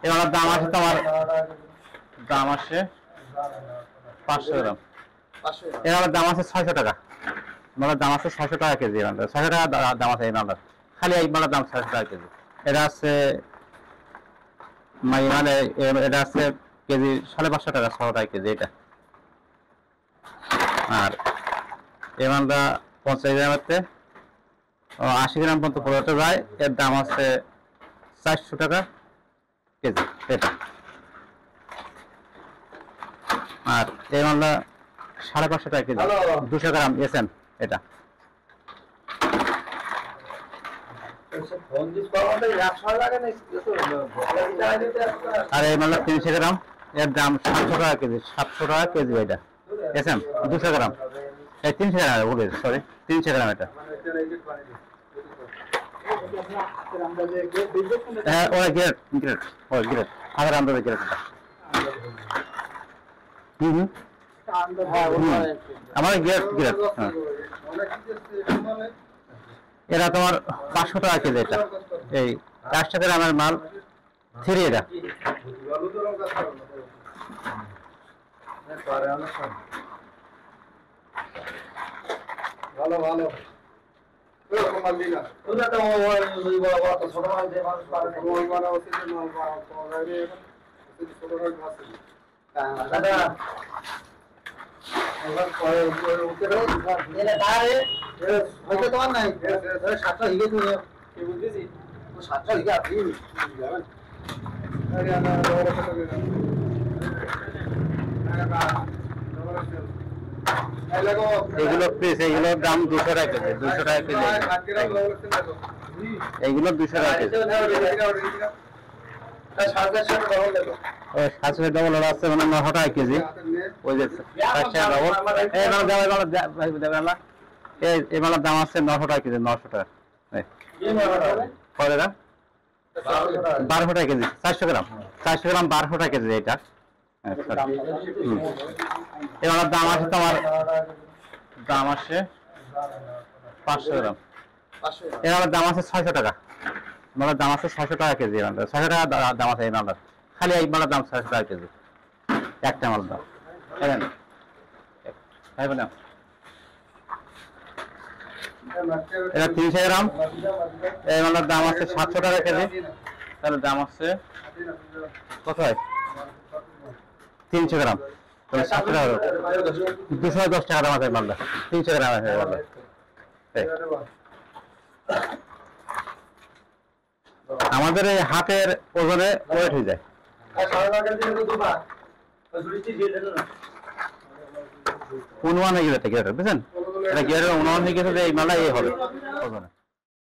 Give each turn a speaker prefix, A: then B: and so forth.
A: এবার দাম আছে তোমার, দাম আছে 500 গ্রাম। এবার দাম আছে 600 টাকা। মালার দাম আছে 600 টাকা কেজি। 600 টাকা দাম আছে এই মালার, খালি এই মালার দাম 600 টাকা কেজি। এটা আছে মানে এটা আছে কেজি 550 টাকা, 600 টাকা কেজি এটা। আর এই মালটা 50 গ্রামের 80 গ্রাম পর্যন্ত পড়তে যায়, এর দাম আছে 400 টাকা কেজি এটা। আর এই মালটা 550 টাকা কেজি, 200 গ্রাম এসএম এটা। আর এই মালটা 300 গ্রাম, এর দাম 700 টাকা কেজি, 700 টাকা কেজি এটা এসএম 200 গ্রাম। এই 300 গ্রাম বলে, সরি 300 গ্রাম এটা। হ্যাঁ ওই গ্রেড গ্রেড, ওই গ্রেড আবার আমরা গ্রেড এটা। আমার গ্রেড গ্রেড। এরা তোমার 500 টাকা কেজি এটা। এই 400 গ্রামের মাল 3 এটা। ভালো ভালো তোমার নাই 7টা হিগে তুমি বুঝতেছি 7টা হিগে আপনি এগুলো পিস, এগুলোর দাম 200 টাকা কেজি, 200 টাকা কেজি এইগুলো 200 টাকা কেজি। 700 ডবল আছে মানে 900 টাকা কেজি। ওই যে 700 ডবল এই মালার দাম আছে 900 টাকা কেজি, 900 টাকা। কয়টা 1200 টাকা কেজি, 400 গ্রাম 400 গ্রাম 1200 টাকা কেজি এটা। এবার দাম আছে তোমার, দাম আছে 500 গ্রাম। এবার দাম আছে 600 টাকা। মালার দাম আছে 600 টাকা কেজি। 600 টাকা দাম আছে এই মালার, খালি এই মালার দাম 600 টাকা কেজি একটা মালার দাম। এটা 300 গ্রাম, এই মালার দাম আছে 700 টাকা কেজি। তাহলে দাম আছে কত হয় 300 গ্রাম, তাহলে 700 টাকা, 210 টাকা দাম আছে মালটা। 300 গ্রাম আছে মালটা। আমাদের এই হাতের ওজনে ওয়েট হয়ে যায়। অনুমান হয়ে গেছে, বুঝছেন? এটা গিয়ারের অনুমান হয়ে গেছে যে এই মালটা এই হবে ওজনে।